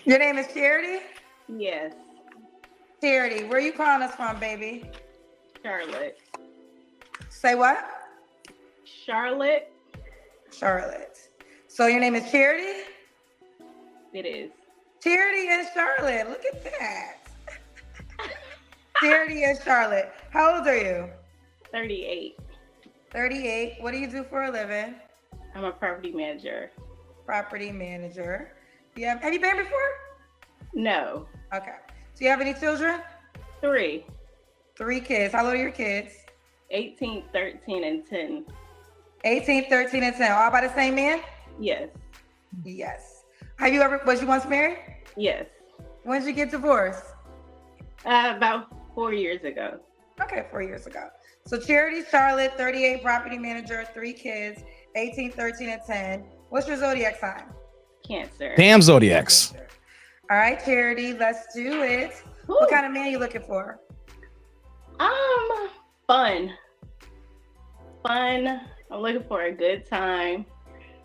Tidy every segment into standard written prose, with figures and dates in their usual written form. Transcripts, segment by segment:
Your name is Charity? Yes, Charity, where you calling us from, baby? Charlotte. Say what? Charlotte, Charlotte. So your name is Charity? it is. Charity and Charlotte. Look at that. Charity and Charlotte. How old are you? 38. 38. What do you do for a living? I'm a property manager. Property manager. Have you been before? No, Okay. Do you have any children? 3. 3 kids. How old are your kids? 18, 13, and 10. 18, 13, and 10. All by the same man? Yes, Yes. Was you once married? yes. When did you get divorced? About 4 years ago. Okay, 4 years ago. So Charity Charlotte, 38, property manager, 3 kids, 18, 13, and 10. What's your zodiac sign? Cancer. Damn Zodiacs. Cancer. All right, Charity, let's do it. Whew. What kind of man are you looking for? Fun. I'm looking for a good time.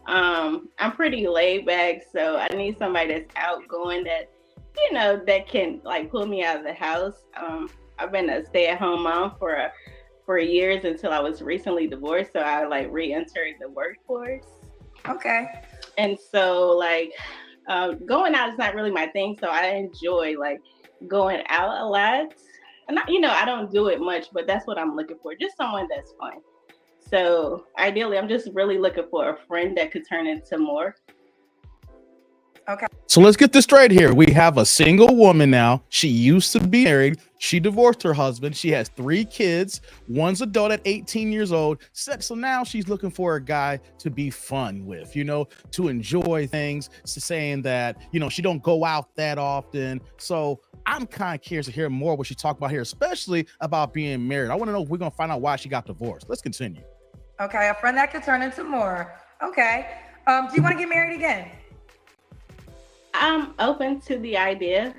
I'm pretty laid back, so I need somebody that's outgoing that can like pull me out of the house. I've been a stay-at-home mom for years until I was recently divorced, so I like re-entered the workforce. Okay. And so going out is not really my thing, so I enjoy like going out a lot. And I don't do it much, but that's what I'm looking for. Just someone that's fun. So ideally, I'm just really looking for a friend that could turn into more. Okay. So let's get this straight here. We have a single woman now. She used to be married. She divorced her husband. She has 3 kids. One's adult at 18 years old. So now she's looking for a guy to be fun with, to enjoy things. Saying that, she don't go out that often. So I'm kind of curious to hear more what she talked about here, especially about being married. I want to know if we're going to find out why she got divorced. Let's continue. Okay, a friend that could turn into more. Okay. Do you want to get married again? I'm open to the idea.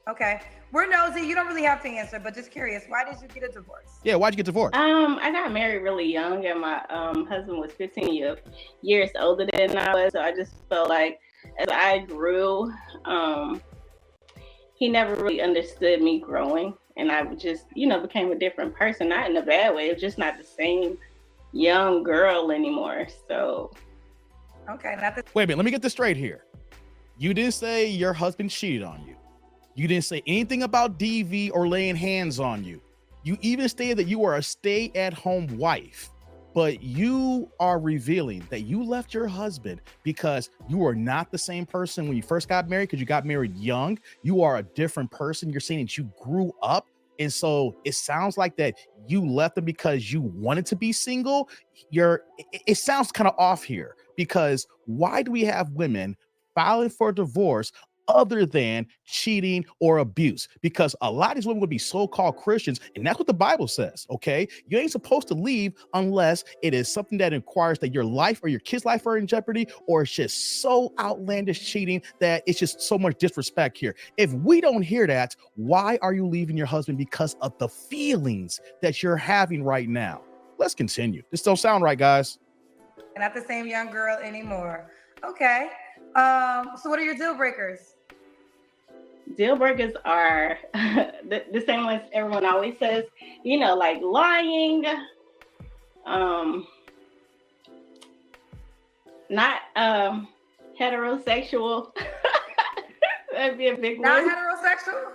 Okay. We're nosy. You don't really have to answer, but just curious. Why did you get a divorce? Yeah, why'd you get divorced? I got married really young, and my husband was 15 years older than I was. So I just felt like as I grew, he never really understood me growing, and I just, became a different person. Not in a bad way. It's just not the same young girl anymore. So. Okay. Wait a minute. Let me get this straight here. You didn't say your husband cheated on you. You didn't say anything about DV or laying hands on you. You even stated that you are a stay-at-home wife, but you are revealing that you left your husband because you are not the same person when you first got married, because you got married young. You are a different person. You're saying that you grew up. And so it sounds like that you left him because you wanted to be single. It sounds kind of off here, because why do we have women filing for divorce other than cheating or abuse? Because a lot of these women would be so-called Christians, and that's what the Bible says. Okay, you ain't supposed to leave unless it is something that requires that your life or your kids' life are in jeopardy, or it's just so outlandish cheating that it's just so much disrespect here. If we don't hear that, why are you leaving your husband? Because of the feelings that you're having right now. Let's continue. This don't sound right, guys. Not the same young girl anymore. Okay. So what are your deal breakers? Deal breakers are the same ones everyone always says, like lying, not heterosexual. That'd be a big Not one. heterosexual?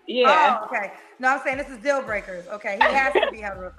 Yeah. Oh, okay. No, I'm saying this is deal breakers. Okay, he has to be heterosexual.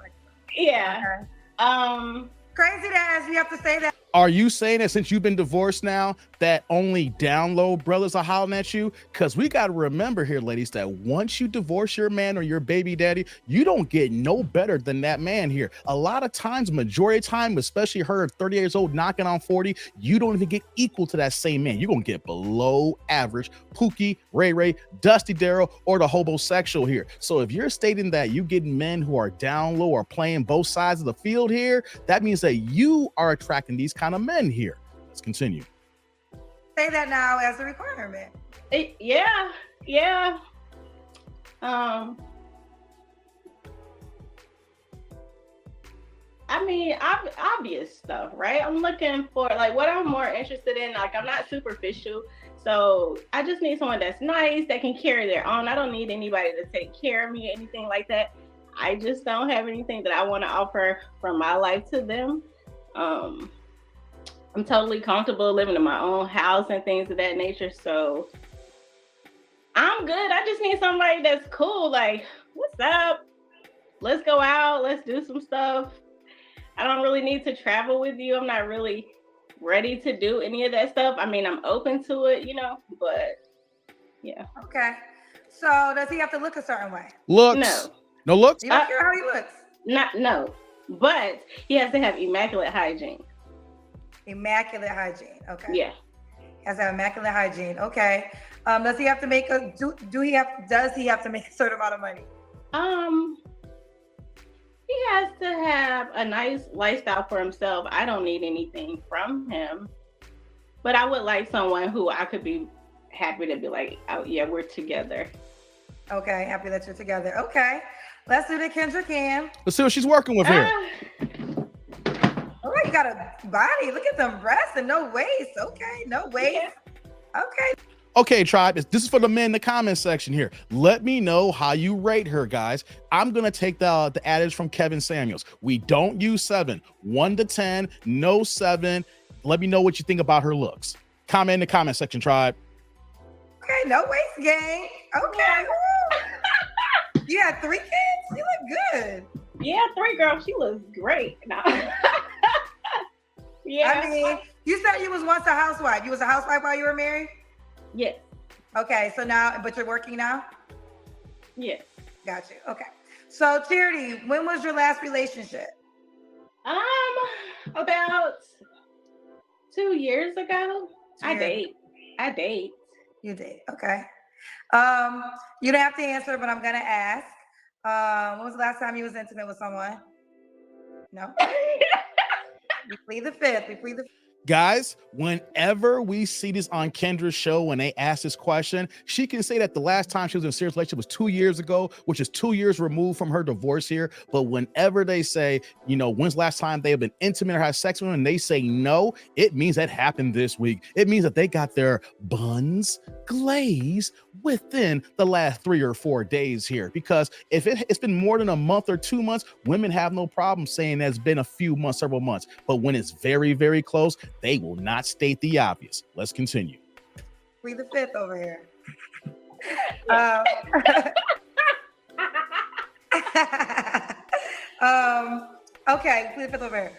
Yeah. Okay. Crazy that you have to say that. Are you saying that since you've been divorced now, that only down low brothers are hollering at you? Because we got to remember here, ladies, that once you divorce your man or your baby daddy, you don't get no better than that man here. A lot of times, majority of time, especially her 30 years old knocking on 40, you don't even get equal to that same man. You're going to get below average Pookie, Ray Ray, Dusty Darrell, or the homosexual here. So if you're stating that you get men who are down low or playing both sides of the field here, that means that you are attracting these kind of men here. Let's continue. Say that now as a requirement. Yeah. I I mean, obvious stuff, right? I'm looking for like what I'm more interested in. Like, I'm not superficial, so I just need someone that's nice, that can carry their own. I don't need anybody to take care of me, anything like that. I just don't have anything that I want to offer from my life to them. I'm totally comfortable living in my own house and things of that nature, so I'm good. I just need somebody that's cool. Like, what's up? Let's go out. Let's do some stuff. I don't really need to travel with you. I'm not really ready to do any of that stuff. I mean, I'm open to it, but yeah. Okay. So does he have to look a certain way? Looks. No looks? You don't care how he looks? No. But he has to have immaculate hygiene. Immaculate hygiene. Okay. Yeah. Has to have immaculate hygiene. Okay. Does he have to make does he have to make a certain amount of money? He has to have a nice lifestyle for himself. I don't need anything from him, but I would like someone who I could be happy to be like, oh yeah, we're together. Okay, happy that you're together. Okay, let's do the Kendra Cam. Let's see what she's working with here. All right, you got a body. Look at them breasts and no waist. Okay, no waist. Yeah. Okay. Okay, tribe, this is for the men in the comment section here. Let me know how you rate her, guys. I'm going to take the adage from Kevin Samuels. We don't use 7. 1 to 10, no 7. Let me know what you think about her looks. Comment in the comment section, tribe. Okay, no waist gang. Okay. You had 3 kids? You look good. Yeah, 3 girls. She looks great. Yeah. I mean, you said you was once a housewife. You was a housewife while you were married? Yes. Okay, so now, but you're working now? Yes. Got you. Okay. So Charity, when was your last relationship? About 2 years ago. I date. You date. Okay. You don't have to answer, but I'm gonna ask. When was the last time you was intimate with someone? No. We plead the fifth. Guys, whenever we see this on Kendra's show, when they ask this question, she can say that the last time she was in a serious relationship was 2 years ago, which is 2 years removed from her divorce here. But whenever they say, when's the last time they have been intimate or had sex with them, and they say no, it means that happened this week. It means that they got their buns glazed within the last 3 or 4 days here. Because if it's been more than a month or 2 months, women have no problem saying it's been a few months, several months. But when it's very, very close, they will not state the obvious. Let's continue. We the fifth over here. Okay, plead the fifth over here.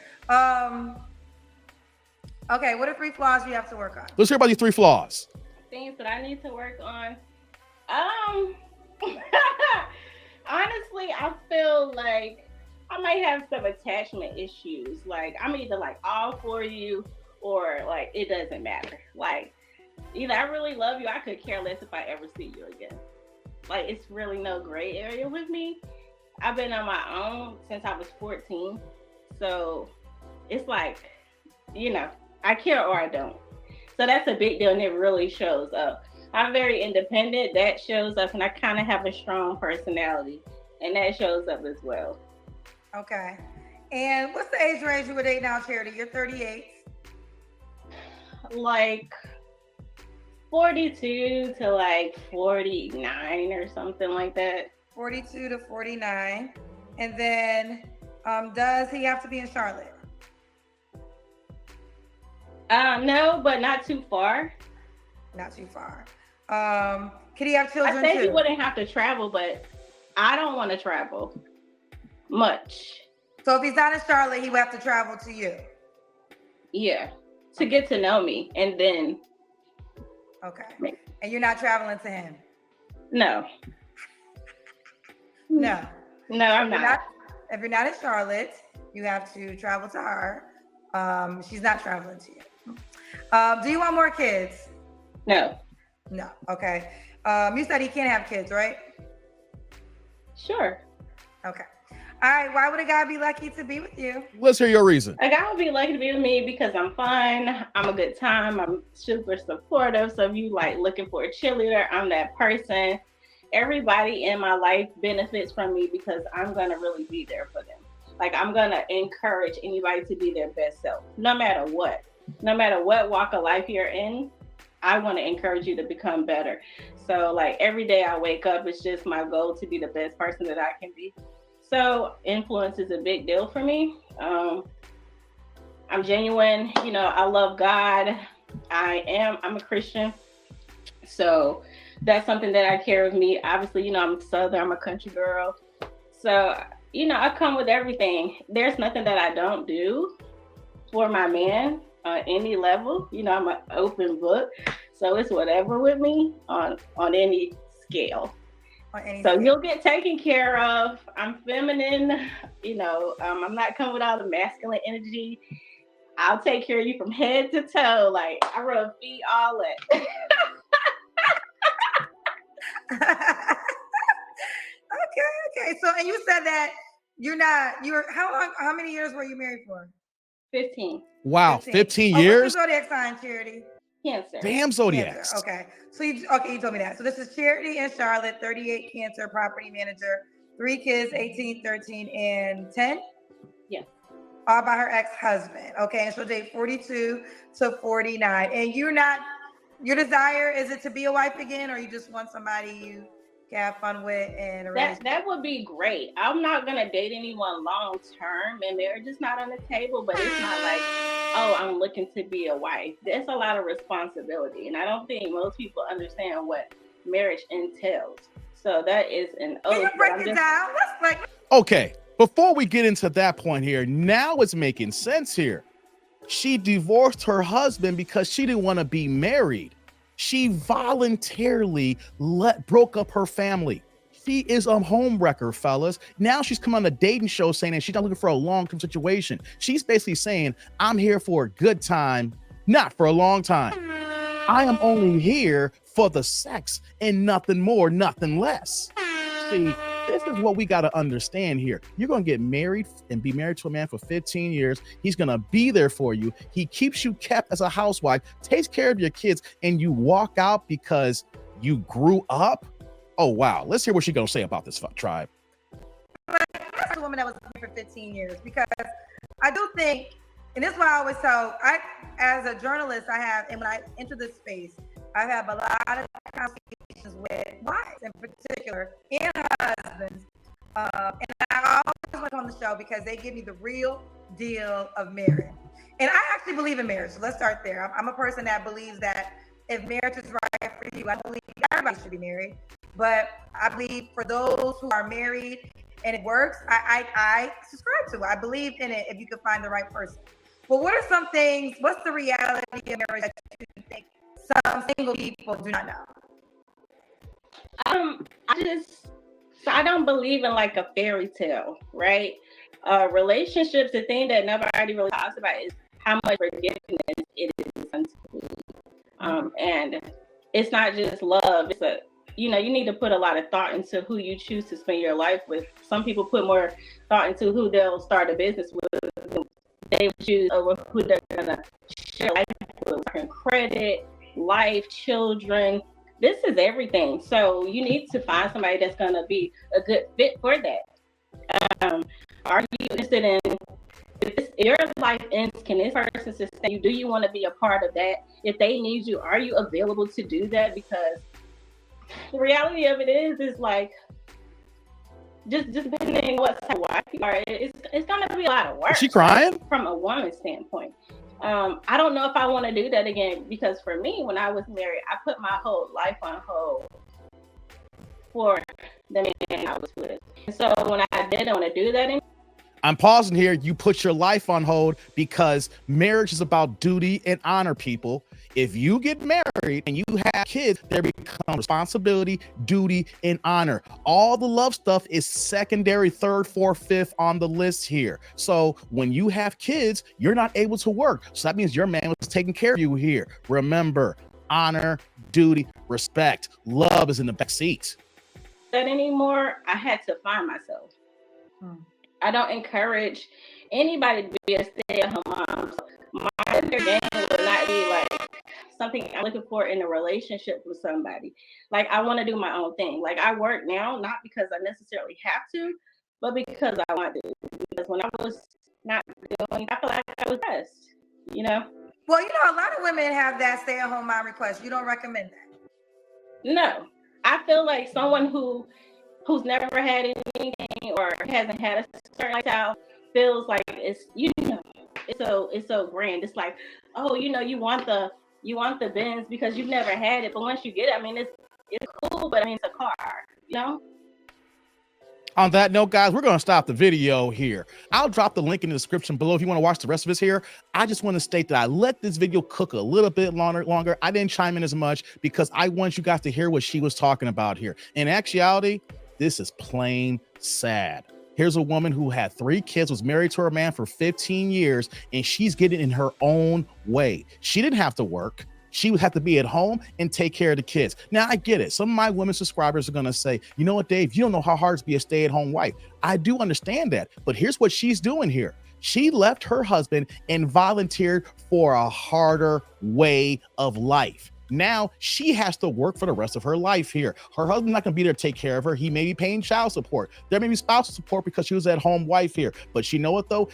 Okay, what are 3 flaws you have to work on? Let's hear about these 3 flaws. Things that I need to work on. Honestly, I feel like I might have some attachment issues. Like, I'm either like all for you or like it doesn't matter. Like, either I really love you, I could care less if I ever see you again. Like, it's really no gray area with me. I've been on my own since I was 14. So it's like, I care or I don't. So that's a big deal, and it really shows up. I'm very independent. That shows up, and I kind of have a strong personality, and that shows up as well. Okay. And what's the age range you would date now, Charity? You're 38. Like 42 to like 49 or something like that. 42 to 49. And then does he have to be in Charlotte? No, but not too far. Not too far. Could he have children I think too? he wouldn't have to travel, but I don't want to travel much. So if he's not in Charlotte, he would have to travel to you? Yeah, to get to know me, and then. Okay. And you're not traveling to him? No. No. No, I'm not. If you're not in Charlotte, you have to travel to her. She's not traveling to you. Do you want more kids? No. No. Okay. You said he can't have kids, right? Sure. Okay. All right. Why would a guy be lucky to be with you? Let's hear your reason. A guy would be lucky to be with me because I'm fun. I'm a good time. I'm super supportive. So if you like looking for a cheerleader, I'm that person. Everybody in my life benefits from me because I'm going to really be there for them. Like, I'm gonna encourage anybody to be their best self, no matter what walk of life you're in. I want to encourage you to become better. So like every day I wake up, it's just my goal to be the best person that I can be. So influence is a big deal for me. I'm genuine, I love God. I'm a Christian. So that's something that I carry with me. Obviously, I'm Southern, I'm a country girl. So, I come with everything. There's nothing that I don't do for my man on any level. I'm an open book. So it's whatever with me on any scale. So you'll get taken care of. I'm feminine, I'm not coming with all the masculine energy. I'll take care of you from head to toe. Like I rub feet, all that. Okay. So, and you said that how many years were you married for? 15. Wow, 15 years? What's your zodiac sign, Charity? Cancer. Damn zodiac. Okay. So you told me that. So this is Charity in Charlotte, 38, Cancer, property manager, 3 kids, 18, 13, and 10? Yes. All by her ex-husband. Okay. And she'll date 42 to 49. And your desire, is it to be a wife again, or you just want somebody you can have fun with and that would be great. I'm not gonna date anyone long term, and marriage is not on the table, but it's not like, oh, I'm looking to be a wife. There's a lot of responsibility, and I don't think most people understand what marriage entails. So that is an oath. Can you break it down? Okay, before we get into that point here, now it's making sense here. She divorced her husband because she didn't want to be married. She voluntarily broke up her family. She is a homewrecker, fellas. Now she's come on a dating show saying that she's not looking for a long-term situation. She's basically saying, I'm here for a good time, not for a long time. I am only here for the sex and nothing more, nothing less. See, this is what we got to understand here. You're going to get married and be married to a man for 15 years. He's going to be there for you. He keeps you kept as a housewife, takes care of your kids, and you walk out because you grew up. Oh, wow. Let's hear what she's going to say about this tribe. That's a woman that was married for 15 years, because I do think, and this is what I always tell, as a journalist, and when I enter this space, I have a lot of conversations with wives in particular and husbands. And I always went on the show because they give me the real deal of marriage. And I actually believe in marriage. So let's start there. I'm a person that believes that if marriage is right for you, I believe everybody should be married. But I believe for those who are married and it works, I subscribe to it. I believe in it if you can find the right person. But what are some things, what's the reality of marriage that you think some single people do not know? I don't believe in like a fairy tale, right? Relationships, the thing that nobody really talks about is how much forgiveness it is unto me. And it's not just love. It's you need to put a lot of thought into who you choose to spend your life with. Some people put more thought into who they'll start a business with. They choose over who they're gonna share life with, credit, life, children. This is everything. So you need to find somebody that's gonna be a good fit for that. Are you interested in, if your life ends, can this person sustain you? Do you want to be a part of that? If they need you, are you available to do that? Because the reality of it is like, just depending on what type of wife you are, it's gonna be a lot of work. Is she crying? From a woman's standpoint. I don't know if I want to do that again, because for me, when I was married, I put my whole life on hold for the man I was with. And so when I didn't want to do that anymore, I'm pausing here. You put your life on hold because marriage is about duty and honor, people. If you get married and you have kids, there become responsibility, duty, and honor. All the love stuff is secondary, third, fourth, fifth on the list here. So when you have kids, you're not able to work. So that means your man was taking care of you here. Remember, honor, duty, respect. Love is in the back seat. That anymore, I had to find myself. I don't encourage anybody to be a stay-at-home mom. So my game would not be like something I'm looking for in a relationship with somebody. Like, I want to do my own thing. Like, I work now, not because I necessarily have to, but because I wanted to. Because when I was not doing, I feel like I was best, you know? Well, you know, a lot of women have that stay-at-home mom request. You don't recommend that? No. I feel like someone who's never had anything or hasn't had a certain lifestyle feels like it's, you know, it's so grand. It's like, oh, you know, you want the Benz because you've never had it, but once you get it, I mean, it's cool, but I mean, it's a car, you know? On that note, guys, we're going to stop the video here. I'll drop the link in the description below if you want to watch the rest of this here. I just want to state that I let this video cook a little bit longer. I didn't chime in as much because I want you guys to hear what she was talking about here. In actuality, this is plain sad. Here's a woman who had 3 kids, was married to her man for 15 years, and she's getting in her own way. She didn't have to work. She would have to be at home and take care of the kids. Now, I get it. Some of my women subscribers are going to say, you know what, Dave, you don't know how hard it is to be a stay-at-home wife. I do understand that. But here's what she's doing here. She left her husband and volunteered for a harder way of life. Now she has to work for the rest of her life here. Her husband's not going to be there to take care of her. He may be paying child support. There may be spousal support because she was at home wife here. But you know what, though?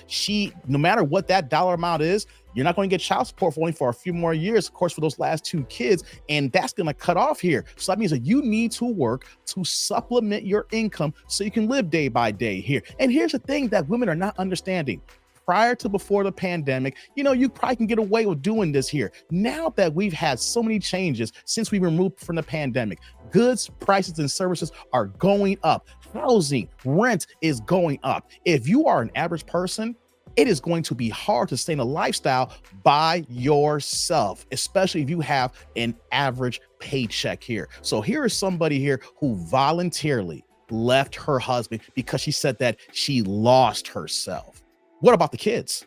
No matter what that dollar amount is, you're not going to get child support for only for a few more years, of course, for those last 2 kids. And that's going to cut off here. So that means that you need to work to supplement your income so you can live day by day here. And here's the thing that women are not understanding. Prior to before the pandemic, you know, you probably can get away with doing this here. Now that we've had so many changes since we removed from the pandemic, goods, prices, and services are going up. Housing, rent is going up. If you are an average person, it is going to be hard to sustain a lifestyle by yourself, especially if you have an average paycheck here. So here is somebody here who voluntarily left her husband because she said that she lost herself. What about the kids?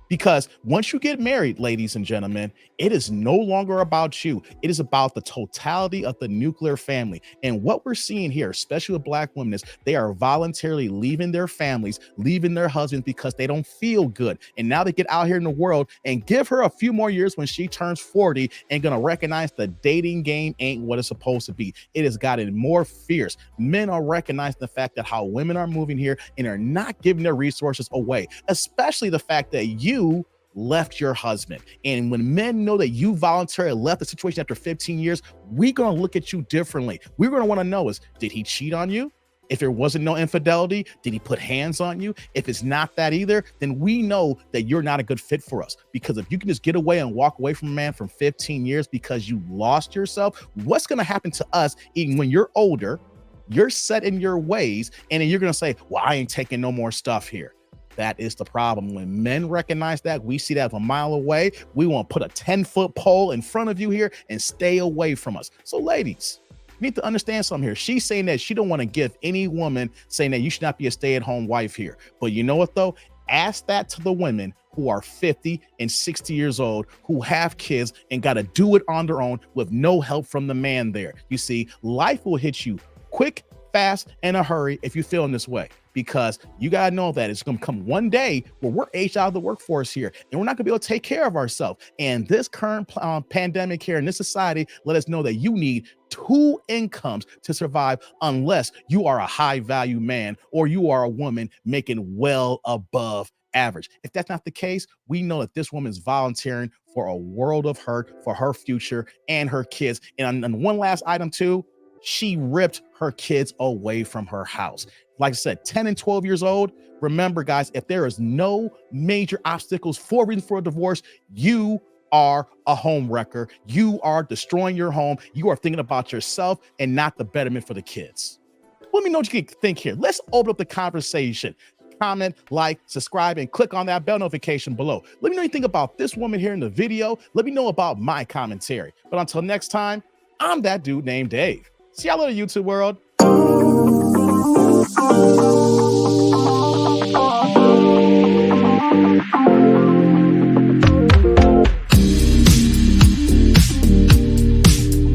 Because once you get married, ladies and gentlemen, it is no longer about you. It is about the totality of the nuclear family. And what we're seeing here, especially with Black women, is they are voluntarily leaving their families, leaving their husbands because they don't feel good. And now they get out here in the world and give her a few more years when she turns 40 and gonna recognize the dating game ain't what it's supposed to be. It has gotten more fierce. Men are recognizing the fact that how women are moving here and are not giving their resources away, especially the fact that you left your husband. And when men know that you voluntarily left the situation after 15 years, we're going to look at you differently. We're going to want to know is, did he cheat on you? If there wasn't no infidelity, did he put hands on you? If it's not that either, then we know that you're not a good fit for us. Because if you can just get away and walk away from a man from 15 years because you lost yourself, what's going to happen to us even when you're older, you're set in your ways, and then you're going to say, well, I ain't taking no more stuff here. That is the problem. When men recognize that, we see that from a mile away. We want to put a 10-foot pole in front of you here and stay away from us. So ladies, you need to understand something here. She's saying that she don't want to give any woman saying that you should not be a stay-at-home wife here. But you know what though? Ask that to the women who are 50 and 60 years old, who have kids and got to do it on their own with no help from the man there. You see, life will hit you quick, fast, in a hurry if you feel in this way. Because you got to know that it's going to come one day where we're aged out of the workforce here and we're not going to be able to take care of ourselves. And this current pandemic here in this society let us know that you need 2 incomes to survive unless you are a high value man or you are a woman making well above average. If that's not the case, we know that this woman is volunteering for a world of hurt for her future and her kids. And one last item too, she ripped her kids away from her house. Like I said, 10 and 12 years old. Remember, guys, if there is no major obstacles for reason for a divorce, you are a home wrecker. You are destroying your home. You are thinking about yourself and not the betterment for the kids. Let me know what you think here. Let's open up the conversation. Comment, like, subscribe, and click on that bell notification below. Let me know what you think about this woman here in the video. Let me know about my commentary. But until next time, I'm that dude named Dave. See y'all later, YouTube world.